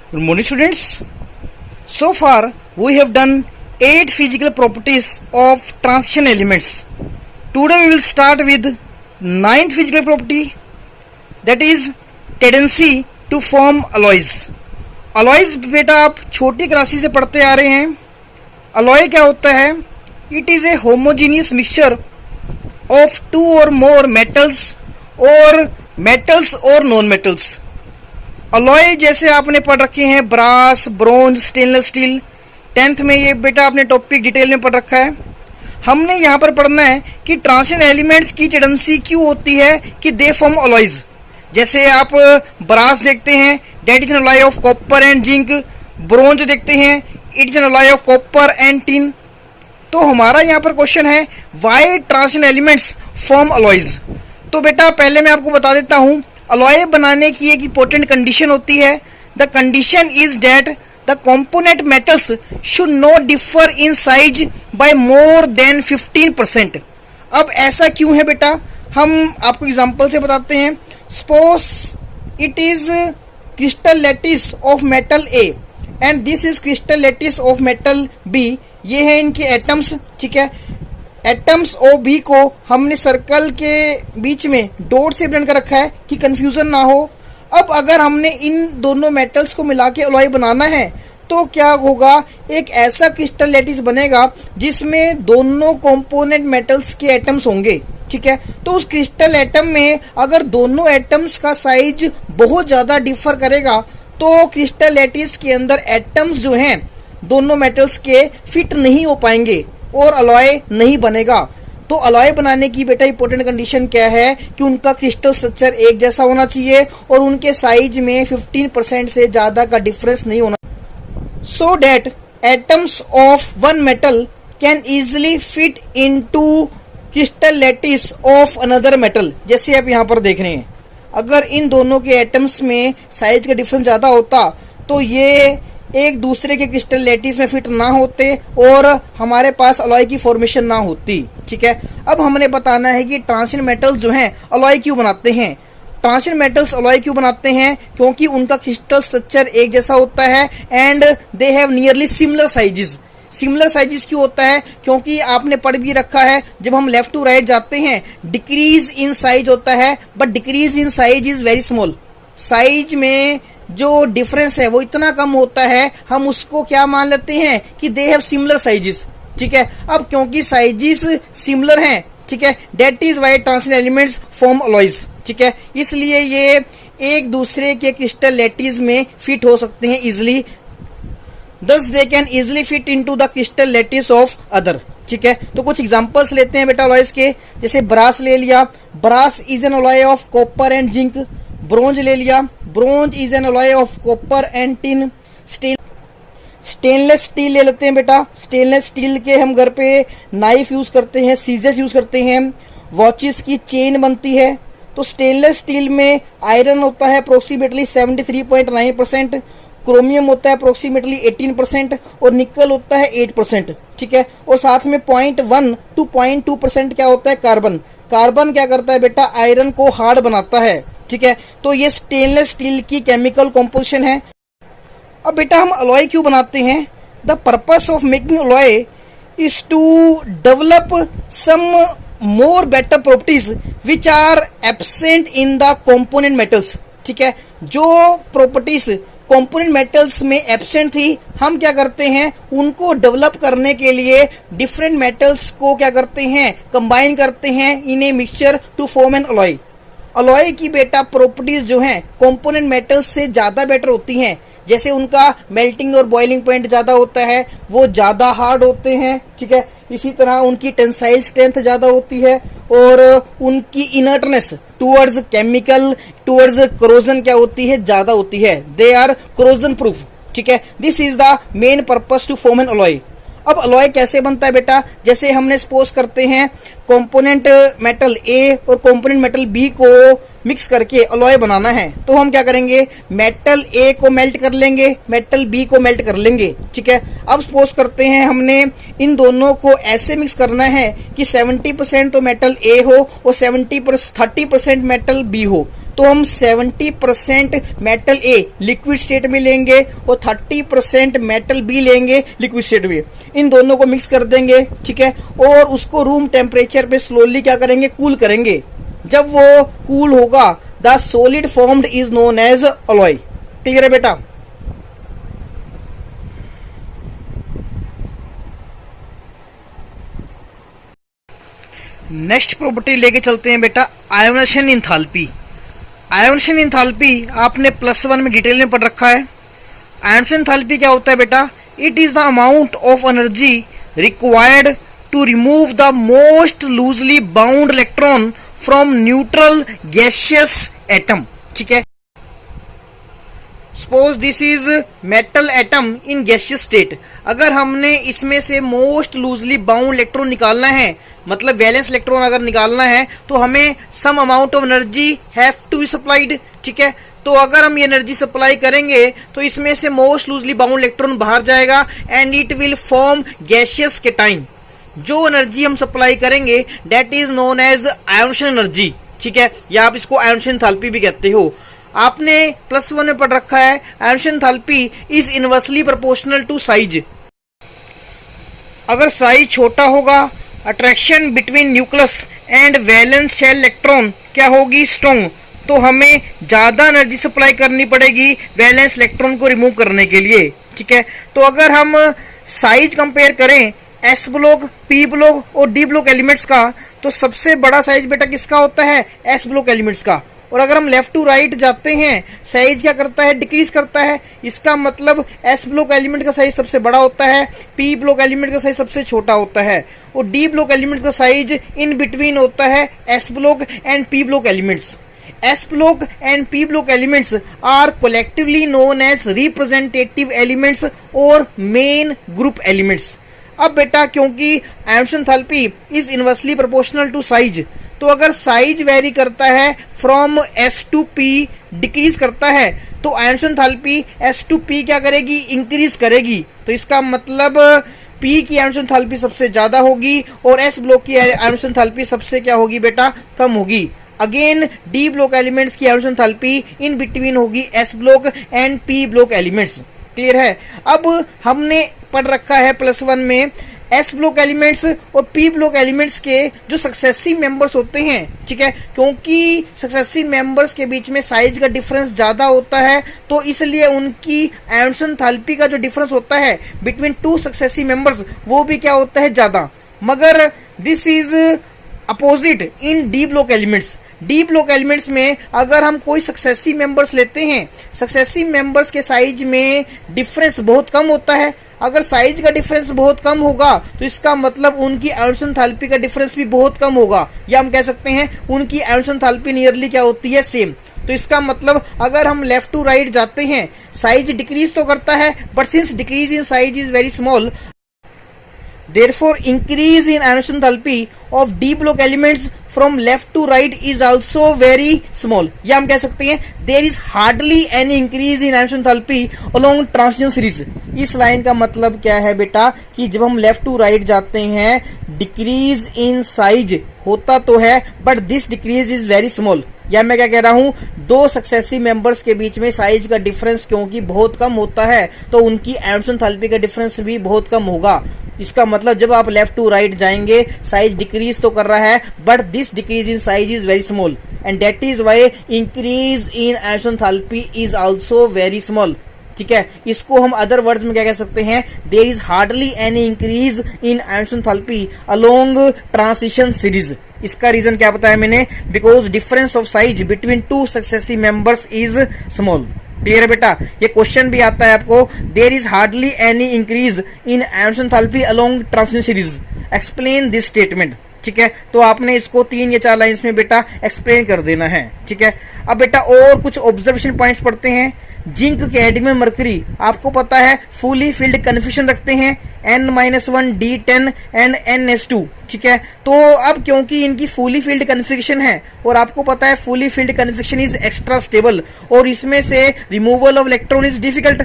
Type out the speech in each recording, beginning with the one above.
Good morning, students. So far, we have done 8 physical properties of transition elements. Today, we will start with 9th physical property, that is tendency to form alloys. Alloys बेटा आप छोटी classes से पढ़ते आ रहे हैं. Alloy क्या होता है? It is a homogeneous mixture of two or more metals or metals or non-metals. Alloy जैसे आपने पढ़ रखे हैं brass, bronze, stainless steel. 10th में ये बेटा आपने टॉपिक डिटेल में पढ़ रखा है. हमने यहाँ पर पढ़ना है कि ट्रांजिशन एलिमेंट्स की टेंडेंसी क्यों होती है कि दे फॉर्म अलॉयज. जैसे आप ब्रास देखते हैं, that is an alloy of copper and zinc. Bronze देखते हैं, it is an alloy of copper and tin. तो हमारा यहाँ पर क्वेश्चन है why transition elements form alloys. तो बेटा पहले मैं आपको बता देता हूँ अलॉय बनाने की एक इंपॉर्टेंट कंडीशन होती है. The condition is that the component metals should not differ in size by more than 15%. अब ऐसा क्यों है बेटा, हम आपको एग्जांपल से बताते हैं. Suppose it is crystal lattice of metal A and this is crystal lattice of metal B. ये है इनके एटम्स, ठीक है. एटम्स ओ बी को हमने सर्कल के बीच में डॉट से बना कर रखा है कि कंफ्यूजन ना हो. अब अगर हमने इन दोनों मेटल्स को मिला के अलॉय बनाना है तो क्या होगा, एक ऐसा क्रिस्टल लैटिस बनेगा जिसमें दोनों कंपोनेंट मेटल्स के एटम्स होंगे, ठीक है. तो उस क्रिस्टल एटम में अगर दोनों एटम्स का साइज बहुत ज्यादा डिफर करेगा तो क्रिस्टल लैटिस के अंदर एटम्स जो हैं दोनों मेटल्स के फिट नहीं हो पाएंगे और अलॉय नहीं बनेगा. तो अलॉय बनाने की बेटा इंपॉर्टेंट कंडीशन क्या है कि उनका क्रिस्टल स्ट्रक्चर एक जैसा होना चाहिए और उनके साइज में 15% से ज्यादा का डिफरेंस नहीं होना, so that atoms of one metal can easily fit into crystal lattice of another metal. जैसे आप यहाँ पर देख रहे हैं, अगर इन दोनों के एटम्स में साइज का डिफरेंस ज्यादा होता तो ये एक दूसरे के क्रिस्टल लैटिस में फिट ना होते और हमारे पास अलॉय की फॉर्मेशन ना होती, ठीक है. अब हमने बताना है कि ट्रांजिशन मेटल्स जो हैं अलॉय क्यों बनाते हैं. ट्रांजिशन मेटल्स अलॉय क्यों बनाते हैं, क्योंकि उनका क्रिस्टल स्ट्रक्चर एक जैसा होता है and they have nearly similar sizes. Similar sizes क्यों होता है, क्योंकि आपने पढ़ भी रखा है जब हम लेफ्ट टू राइट जाते हैं डिक्रीज इन साइज होता है but decrease in size is very small. Size में जो डिफरेंस है वो इतना कम होता है, हम उसको क्या मान लेते हैं कि दे हैव सिमिलर साइजेस, ठीक है. अब क्योंकि साइजेस सिमिलर हैं, ठीक है, that is why transition elements form alloys, ठीक है. इसलिए ये एक दूसरे के क्रिस्टल लैटिस में फिट हो सकते हैं easily. Thus they can easily fit into the crystal lattice of other, ठीक है. तो कुछ एग्जांपल्स लेते हैं बेटा अलॉयज के. जैसे ब्रास ले लिया, brass is an alloy of copper and zinc. Bronze ले लिया, bronze is an alloy of copper and tin. Stainless steel ले लेते हैं बेटा. स्टेनलेस स्टील के हम घर पे नाइफ यूज करते हैं, सीजर्स यूज करते हैं, वॉचेस की चेन बनती है. तो स्टेनलेस स्टील में आयरन होता है अप्रोक्सीमेटली 73.9%, क्रोमियम होता है अप्रोक्सीमेटली 18% और निकल होता है 8%, ठीक है. और साथ में 0.1 to 0.2% क्या होता है, कार्बन. कार्बन क्या करता है बेटा, आयरन को हार्ड बनाता है, ठीक है. तो ये स्टेनलेस स्टील की केमिकल कॉम्पोजिशन है. अब बेटा हम अलॉय क्यों बनाते हैं, the purpose of making alloy is to develop some more better properties which are absent in the component metals, ठीक है. जो प्रॉपर्टीज कंपोनेंट मेटल्स में एब्सेंट थी, हम क्या करते हैं उनको डेवलप करने के लिए डिफरेंट मेटल्स को क्या करते हैं, कंबाइन करते हैं in a mixture to form an alloy. Alloy की बेटा प्रॉपर्टीज जो हैं कंपोनेंट मेटल्स से ज्यादा बेटर होती हैं. जैसे उनका मेल्टिंग और बॉइलिंग पॉइंट ज्यादा होता है, वो ज्यादा हार्ड होते हैं, ठीक है. इसी तरह उनकी टेंसाइल स्ट्रेंथ ज्यादा होती है और उनकी inertness towards chemical, towards corrosion क्या होती है, ज्यादा होती है. दे आर कोरोजन प्रूफ, ठीक है. This is the main purpose to form an alloy. अब अलॉय कैसे बनता है बेटा, जैसे हमने सपोज करते हैं कंपोनेंट मेटल ए और कंपोनेंट मेटल बी को मिक्स करके अलॉय बनाना है, तो हम क्या करेंगे, मेटल ए को मेल्ट कर लेंगे, मेटल बी को मेल्ट कर लेंगे, ठीक है. अब सपोज करते हैं हमने इन दोनों को ऐसे मिक्स करना है कि 70% तो मेटल ए हो और 30% मेटल बी हो. तो हम 70% मेटल ए लिक्विड स्टेट में लेंगे और 30% मेटल बी लेंगे लिक्विड स्टेट में। इन दोनों को मिक्स कर देंगे, ठीक है, और उसको रूम टेम्परेचर पे स्लोली क्या करेंगे, कूल करेंगे। जब वो कूल होगा the solid formed is known as alloy. Clear है बेटा? नेक्स्ट प्रॉपर्टी लेके चलते हैं बेटा, आयोनेशन इंथैल्पी। आयोनेशन इंथैल्पी आपने +1 में डिटेल में पढ़ रखा है। आयोनेशन इंथैल्पी क्या होता है बेटा? It is the amount of energy required to remove the most loosely bound electron from neutral gaseous atom. ठीक है, suppose this is metal atom in gaseous state. अगर हमने इसमें से मोस्ट लूजली बाउंड इलेक्ट्रॉन निकालना है, मतलब वैलेंस इलेक्ट्रॉन अगर निकालना है, तो हमें some amount of energy have to be supplied. ठीक है, तो अगर हम ये एनर्जी सप्लाई करेंगे तो इसमें से मोस्ट लूजली बाउंड इलेक्ट्रॉन बाहर जाएगा and it will form gaseous cation. जो एनर्जी हम सप्लाई करेंगे that is known as ionisation energy. ठीक है, या आप इसको आयोनेशन एंथैल्पी भी कहते हो। आपने +1 में पढ़ रखा है ionisation enthalpy is inversely proportional to size. अगर साइज छोटा होगा, attraction between nucleus and valence shell electron क्या होगी, स्ट्रॉन्ग, तो हमें ज्यादा एनर्जी सप्लाई करनी पड़ेगी वैलेंस इलेक्ट्रॉन को रिमूव करने के लिए। ठीक है, तो अगर हम साइज कंपेयर करें एस ब्लॉक, पी ब्लॉक और डी ब्लॉक एलिमेंट्स का, तो सबसे बड़ा साइज बेटा किसका होता है, एस ब्लॉक एलिमेंट्स का। और अगर हम लेफ्ट टू राइट जाते हैं, साइज क्या करता है, डिक्रीज करता है। इसका मतलब एस ब्लॉक एलिमेंट का साइज सबसे बड़ा होता है, पी ब्लॉक एलिमेंट का साइज सबसे छोटा होता है, और डी ब्लॉक एलिमेंट का साइज इन बिटवीन होता है S block and P block elements. S block and P block elements are collectively known as representative elements और main group elements। अब बेटा क्योंकि ionisation enthalpy is inversely proportional to size, तो अगर size vary करता है from S to P, decrease करता है, तो ionisation enthalpy S to P क्या करेगी, इंक्रीज करेगी। तो इसका मतलब P की आयोनेशन एंथैल्पी सबसे ज्यादा होगी और S ब्लॉक की आयोनेशन एंथैल्पी सबसे क्या होगी बेटा, कम होगी। अगेन डी ब्लॉक एलिमेंट्स की आयोनेशन एंथैल्पी इन बिटवीन होगी S block and P block elements. Clear है? अब हमने पढ़ रखा है +1 में एस ब्लॉक एलिमेंट्स और पी ब्लॉक एलिमेंट्स के जो सक्सेसिव मेंबर्स होते हैं। ठीक है, क्योंकि सक्सेसिव मेंबर्स के बीच में साइज का डिफरेंस ज्यादा होता है, तो इसलिए उनकी आयोनेशन एंथैल्पी का जो डिफरेंस होता है बिटवीन टू सक्सेसिव मेंबर्स वो भी क्या होता है, ज्यादा। मगर this is opposite in D block elements. D block elements में अगर हम कोई सक्सेसिव मेंबर्स लेते हैं, सक्सेसिव मेंबर्स के साइज में डिफरेंस बहुत कम होता है। अगर साइज का डिफरेंस बहुत कम होगा तो इसका मतलब उनकी आयोनेशन एंथैल्पी का डिफरेंस भी बहुत कम होगा, या हम कह सकते हैं उनकी आयोनेशन एंथैल्पी नियरली क्या होती है, सेम। तो इसका मतलब अगर हम लेफ्ट टू राइट जाते हैं, साइज डिक्रीज तो करता है, but since decrease in size is very small, therefore increase in ionisation enthalpy of d block elements from left to right is also very small। या हम कह सकते हैं there is hardly any increase in ionisation enthalpy along transition series। इस line का मतलब क्या है बेटा कि जब हम लेफ्ट टू राइट जाते हैं डिक्रीज इन साइज होता तो है, but this decrease is very small. या मैं क्या कह रहा हूं, दो सक्सेसिव मेंबर्स के बीच में साइज का डिफरेंस क्योंकि बहुत कम होता है, तो उनकी आयोनेशन एंथैल्पी का डिफरेंस भी बहुत कम होगा। इसका मतलब जब आप लेफ्ट टू राइट जाएंगे साइज डिक्रीज तो कर रहा है, but this decrease in size is very small and that is why increase in ionisation enthalpy is also very small. ठीक है, इसको हम अदर वर्ड्स में क्या कह सकते हैं, there is hardly any increase in ionisation enthalpy along transition series. इसका रीजन क्या बताया मैंने, because difference of size between two successive members is small. Clear है बेटा? ये क्वेश्चन भी आता है आपको, there is hardly any increase in ionisation enthalpy along transition series, explain this statement. ठीक है, तो आपने इसको 3 या 4 लाइंस में बेटा एक्सप्लेन कर देना है। ठीक है, अब बेटा और कुछ ऑब्जर्वेशन पॉइंट्स पढ़ते हैं। जिंक, कैडमियम, मरकरी आपको पता है फुली फील्ड कन्फिक्शन रखते हैं, N-1 D10 एंड NS2। ठीक है, तो अब क्योंकि इनकी फुली फील्ड कन्फिक्शन है और आपको पता है fully filled configuration is extra stable और इसमें से removal of electron is difficult,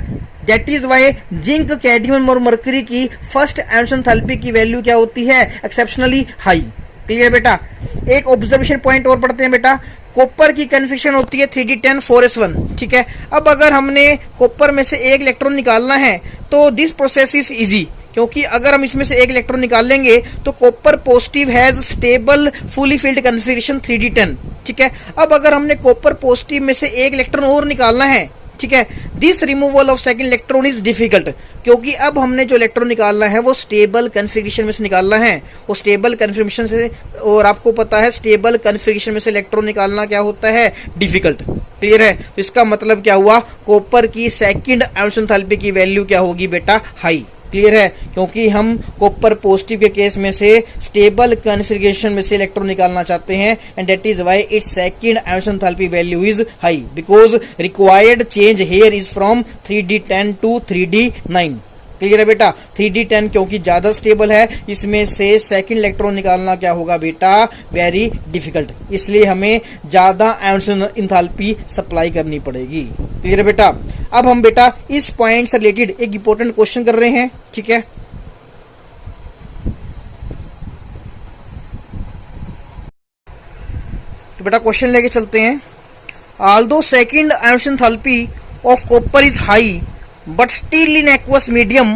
that is why zinc, cadmium और मरकरी की फर्स्ट आयोनेशन एंथैल्पी की वैल्यू क्या होती है, एक्सेप्शनली हाई। क्लियर बेटा? एक ऑब्जर्वेशन पॉइंट और पढ़ते हैं बेटा, कॉपर की कन्फिग्रेशन होती है 3d10 4s1, ठीक है। अब अगर हमने कॉपर में से एक इलेक्ट्रॉन निकालना है तो दिस प्रोसेस इज इजी, क्योंकि अगर हम इसमें से एक इलेक्ट्रॉन निकाल लेंगे तो copper positive has stable fully filled configuration 3d10, ठीक है। अब अगर हमने कॉपर पॉजिटिव में से एक इलेक्ट्रॉन और निकालना है, ठीक है, this removal of second electron is difficult, क्योंकि अब हमने जो इलेक्ट्रॉन निकालना है वो स्टेबल कन्फिग्रेशन में से निकालना है, वो स्टेबल कन्फिग्रेशन से, और आपको पता है स्टेबल कन्फिग्रेशन में से इलेक्ट्रॉन निकालना क्या होता है, डिफिकल्ट। क्लियर है? तो इसका मतलब क्या हुआ, कॉपर की सेकंड आयोनिक एंथैल्पी की वैल्यू क्या होगी बेटा, हाई। क्लियर है? क्योंकि हम कॉपर पॉजिटिव के केस में से स्टेबल कन्फिग्रेशन में से इलेक्ट्रॉन निकालना चाहते हैं, and that is why its second ionic enthalpy value is high, because required change here is from 3d10 to 3d9। Clear है बेटा? 3d10 क्योंकि ज्यादा स्टेबल है, इसमें से सेकंड इलेक्ट्रॉन निकालना क्या होगा बेटा, वेरी डिफिकल्ट, इसलिए हमें ज्यादा आयोनिक एंथैल्पी सप्लाई करनी पड़ेगी। क्लियर है बेटा? अब हम बेटा इस पॉइंट से रिलेटेड एक इंपॉर्टेंट क्वेश्चन कर रहे हैं, ठीक है। तो बेटा क्वेश्चन लेके चलते हैं। Although second ionic enthalpy of copper is high but still in aqueous medium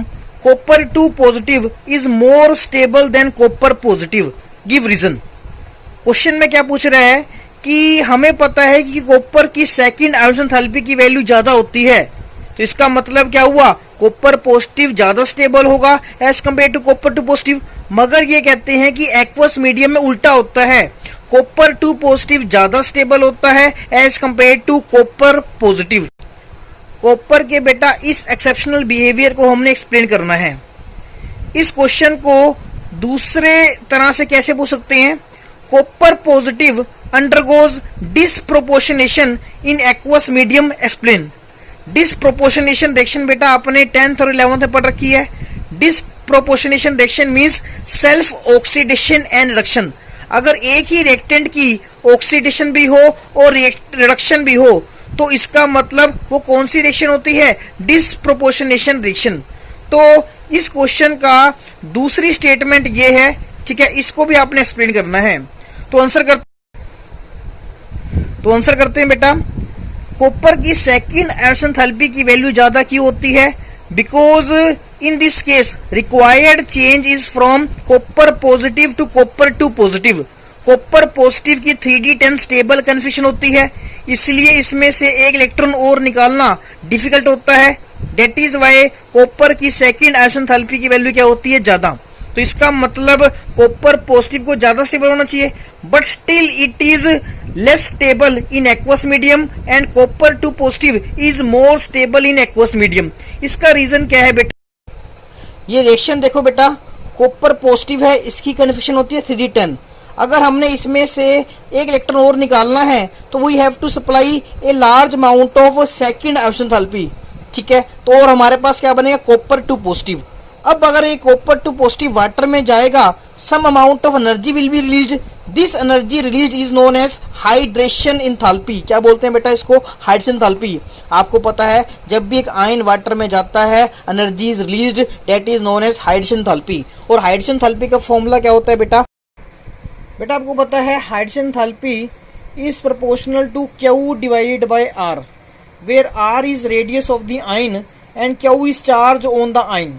copper 2 positive is more stable than copper positive, give reason। Question में क्या पूछ रहा है कि हमें पता है कि कॉपर की सेकंड आयोनिक एंथैल्पी की वैल्यू ज्यादा होती है, तो इसका मतलब क्या हुआ, कॉपर पॉजिटिव ज्यादा स्टेबल होगा as compare to copper 2 positive. मगर ये कहते हैं कि एक्वस मीडियम में उल्टा होता है, कॉपर 2 पॉजिटिव ज्यादा स्टेबल होता है as compare to copper positive. Copper के बेटा इस एक्सेप्शनल बिहेवियर को हमने एक्सप्लेन करना है। इस क्वेश्चन को दूसरे तरह से कैसे पूछ सकते हैं, कॉपर पॉजिटिव अंडरगोज डिसप्रोपोर्शनेशन इन aqueous medium, explain. Disproportionation reaction बेटा आपने 10th और 11th में पढ़ रखी है। Disproportionation reaction means self oxidation and reduction. अगर एक ही रिएक्टेंट की ऑक्सीडेशन भी हो और रिडक्शन भी हो तो इसका मतलब वो कौन सी रिएक्शन होती है, डिसप्रोपोर्शनेशन रिएक्शन। तो इस क्वेश्चन का दूसरी स्टेटमेंट ये है, ठीक है, इसको भी आपने एक्सप्लेन करना है। तो आंसर करते हैं बेटा, कॉपर की सेकंड आयोनिक एंथैल्पी की वैल्यू ज्यादा क्यों होती है, because in this case required change is from copper positive to copper 2 positive. Copper positive की 3d10 स्टेबल कन्फिग्रेशन होती है, इसलिए इसमें से एक इलेक्ट्रॉन और निकालना डिफिकल्ट होता है, दैट इज व्हाई कॉपर की सेकंड आयोनिक एंथैल्पी की वैल्यू क्या होती है, ज्यादा। तो इसका मतलब कॉपर पॉजिटिव को ज्यादा स्टेबल होना चाहिए, but still it is less stable in aqueous medium and copper 2 positive is more stable in aqueous medium. इसका रीजन क्या है बेटा, ये रिएक्शन देखो बेटा, कॉपर पॉजिटिव है, इसकी कन्फिग्रेशन होती है 3d10। अगर हमने इसमें से एक इलेक्ट्रॉन और निकालना है तो we have to supply a large amount of second ionic enthalpy, ठीक है। तो और हमारे पास क्या बनेगा, कॉपर 2 पॉजिटिव। अब अगर ये कॉपर 2 पॉजिटिव वाटर में जाएगा, some amount of energy will be released, this energy release is known as hydration enthalpy. क्या बोलते हैं बेटा इसको, हाइड्रेशन एंथैल्पी। आपको पता है जब भी एक आयन वाटर में जाता है energy is released, that is known as hydration enthalpy. और हाइड्रेशन एंथैल्पी का फॉर्मूला क्या होता है बेटा, आपको पता है hydrogen enthalpy is proportional to Q divided by R, where R is radius of the ion and Q is charge on the ion.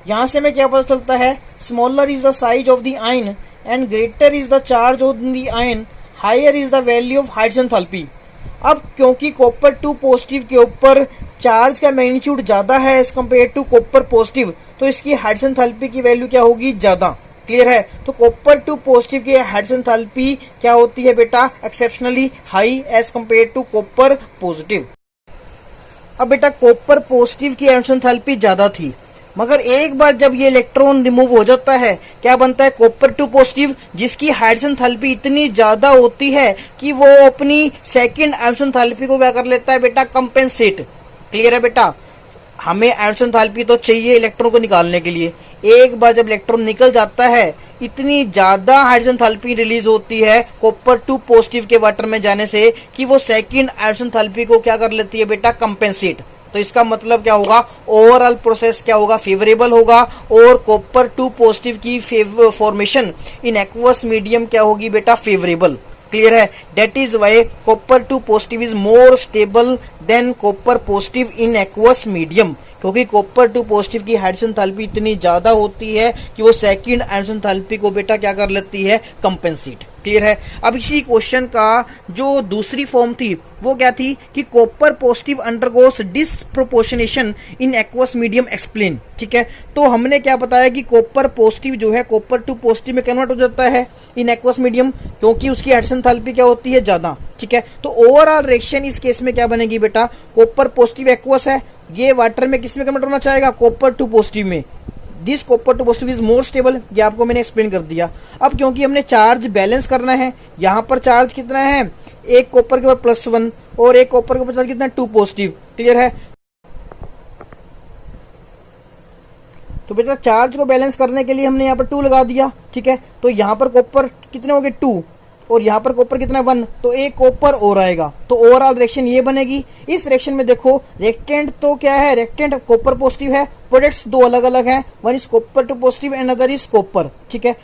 यहाँ से हमें क्या पता चलता है, smaller is the size of the ion and greater is the charge on the ion, higher is the value of hydrogen enthalpy. अब क्योंकि copper 2 positive के ऊपर चार्ज का मैग्नीट्यूड ज्यादा है as compare to copper positive, तो इसकी hydrogen enthalpy की वैल्यू क्या होगी, ज्यादा। क्लियर है? तो कॉपर 2 पॉजिटिव की हाइड्रोजन एंथैल्पी क्या होती है बेटा, exceptionally high as compare to copper positive. अब बेटा कॉपर पॉजिटिव की हाइड्रोजन एंथैल्पी ज्यादा थी, मगर एक बार जब ये इलेक्ट्रॉन रिमूव हो जाता है, क्या बनता है, कॉपर 2 पॉजिटिव, जिसकी हाइड्रोजन एंथैल्पी इतनी ज्यादा होती है कि वो अपनी सेकंड हाइड्रोजन एंथैल्पी को क्या कर लेता है बेटा, कंपेंसेट। क्लियर है बेटा? हमें हाइड्रोजन एंथैल्पी तो चाहिए इलेक्ट्रॉन को निकालने के लिए, एक बार जब इलेक्ट्रॉन निकल जाता है इतनी ज्यादा हाइड्रोजन एंथैल्पी रिलीज होती है कॉपर 2 पॉजिटिव के वाटर में जाने से कि वो सेकंड हाइड्रोजन एंथैल्पी को क्या कर लेती है बेटा, कंपेंसेट। तो इसका मतलब क्या होगा, ओवरऑल प्रोसेस क्या होगा, फेवरेबल होगा, और कॉपर 2 पॉजिटिव की फॉर्मेशन इन एक्वस मीडियम क्या होगी बेटा, फेवरेबल। क्लियर है, that is why copper two positive is more stable than copper positive in aqueous medium, क्योंकि कॉपर टू पॉजिटिव की हाइड्रोजन एंथैल्पी इतनी ज्यादा होती है कि वो सेकंड हाइड्रोजन एंथैल्पी को बेटा क्या कर लेती है, कंपेंसेट। क्लियर है। अब इसी क्वेश्चन का जो दूसरी फॉर्म थी वो क्या थी कि कॉपर पॉजिटिव अंडरगोस डिसप्रोपोर्शनेशन इन एक्वस मीडियम एक्सप्लेन। ठीक है, तो हमने क्या बताया कि कॉपर पॉजिटिव जो है कॉपर टू पॉजिटिव में कन्वर्ट हो जाता है इन एक्वस मीडियम, क्योंकि उसकी हाइड्रोजन एंथैल्पी क्या होती है, ज्यादा। ठीक है, तो ओवरऑल रिएक्शन इस केस में क्या बनेगी बेटा, कॉपर पॉजिटिव एक्वस है, ये वाटर में किस में कन्वर्ट होना चाहेगा, कॉपर टू पॉजिटिव में। This copper two positive is more stable, ये आपको मैंने एक्सप्लेन कर दिया। अब क्योंकि हमने चार्ज बैलेंस करना है, यहाँ पर चार्ज कितना है, एक कॉपर के ऊपर +1 और एक कॉपर के ऊपर चार्ज कितना 2 पॉजिटिव। क्लियर है, तो बेटा चार्ज को बैलेंस करने के लिए हमने यहाँ पर 2 लगा दिया। ठीक है, तो यहाँ पर कॉपर कितने हो गए 2 और यहाँ पर कॉपर कितना 1, तो एक कॉपर और आएगा, तो ओवरऑल रिएक्शन ये बनेगी। इस रिएक्शन में देखो रिएक्टेंट तो क्या है, रिएक्टेंट कॉपर पॉजिटिव है, प्रोडक्ट्स दो अलग अलग हैं, one is copper two positive and other is copper. ठीक है,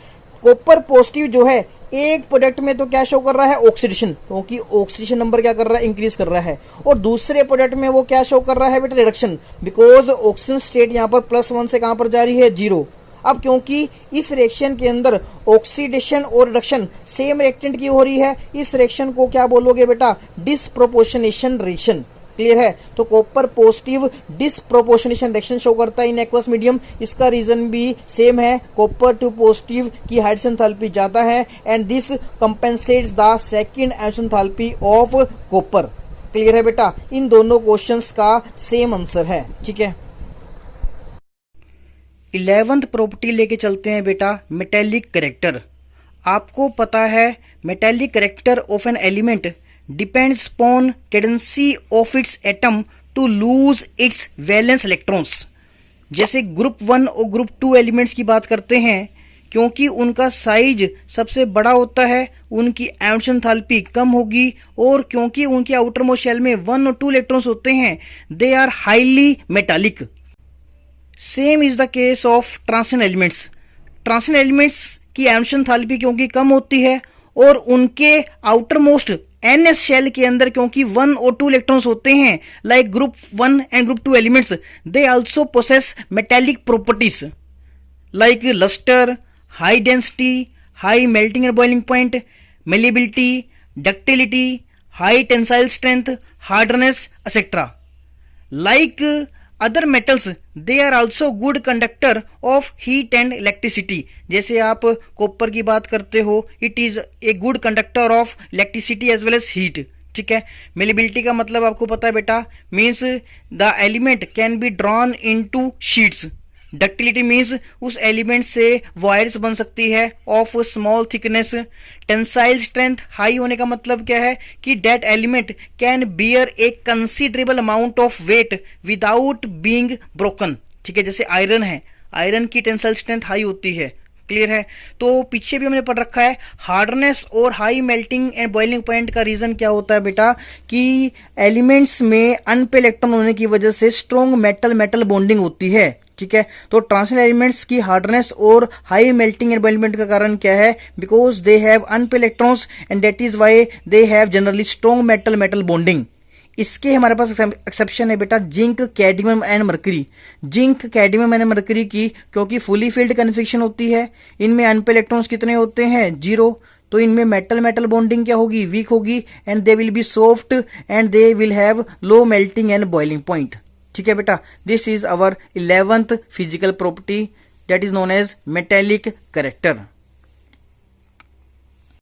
कॉपर पॉजिटिव जो है एक प्रोडक्ट में तो क्या शो कर रहा है, ऑक्सीडेशन, क्योंकि ऑक्सीडेशन नंबर क्या कर रहा है, इंक्रीज कर रहा है, और दूसरे प्रोडक्ट में वो क्या शो कर रहा है बेटा, रिडक्शन, बिकॉज ऑक्सीजन स्टेट यहाँ पर +1 से कहां पर जा रही है, 0। अब क्योंकि इस रिएक्शन के अंदर ऑक्सीडेशन और रिडक्शन सेम रिएक्टेंट की हो रही है, इस रिएक्शन को क्या बोलोगे बेटा, डिसप्रोपोर्शनेशन रिएक्शन। क्लियर है, तो copper positive disproportionation reaction show करता है इन एक्वस मीडियम। इसका रीजन भी सेम है, कॉपर टू पॉजिटिव की हाइड्रोजन एंथैल्पी ज्यादा है and this compensates the second hydrogen enthalpy of copper. Clear है बेटा, इन दोनों क्वेश्चंस का सेम आंसर है। ठीक है, 11th प्रॉपर्टी लेके चलते हैं बेटा, मेटेलिक कैरेक्टर। आपको पता है metallic character of an element depends upon tendency of its atom to lose its valence electrons. जैसे ग्रुप 1 और ग्रुप 2 एलिमेंट्स की बात करते हैं, क्योंकि उनका साइज सबसे बड़ा होता है, उनकी हाइड्रोजन एंथैल्पी कम होगी, और क्योंकि उनके आउटर मोस्ट शेल में 1 और 2 इलेक्ट्रॉन्स होते हैं, they are highly metallic. Same is the case of transition elements. Transition elements की हाइड्रोजन एंथैल्पी क्योंकि कम होती है, और उनके आउटर मोस्ट NS शेल के अंदर क्योंकि 1 और 2 इलेक्ट्रॉन्स होते हैं, like group 1 and group 2 elements, they also possess metallic properties like lustre, high density, high melting and boiling point, malleability, ductility, high tensile strength, hardness etcetera. Like other metals they are also good conductor of heat and electricity. जैसे आप कॉपर की बात करते हो, it is a good conductor of electricity as well as heat. ठीक है, malleability का मतलब आपको पता है बेटा, means the element can be drawn into sheets. Ductility means उस एलिमेंट से वायर्स बन सकती है of small thickness. Tensile strength high होने का मतलब क्या है कि that element can bear a considerable amount of weight without being broken. ठीक है, जैसे आयरन है, आयरन की टेंसाइल स्ट्रेंथ हाई होती है। क्लियर है, तो पीछे भी हमने पढ़ रखा है। हार्डनेस और high melting and boiling point का रीजन क्या होता है बेटा, कि एलिमेंट्स में अनपेड इलेक्ट्रॉन होने की वजह से स्ट्रॉन्ग मेटल मेटल बॉन्डिंग होती है। ठीक है, तो ट्रांजिशन एलिमेंट्स की हार्डनेस और हाई मेल्टिंग एंड बॉइलिंग का कारण क्या है, because they have unpaired electrons and that is why they have generally strong metal metal bonding. इसके हमारे पास एक्सेप्शन है बेटा, zinc, cadmium and mercury. Zinc, cadmium and mercury की क्योंकि फुली फिल्ड कन्फिक्शन होती है, इनमें अनपेड इलेक्ट्रॉन्स कितने होते हैं, 0, तो इनमें मेटल मेटल बॉन्डिंग क्या होगी, वीक होगी, and they will be soft and they will have low melting and boiling point. ठीक है बेटा, this is our 11th physical property that is known as metallic character.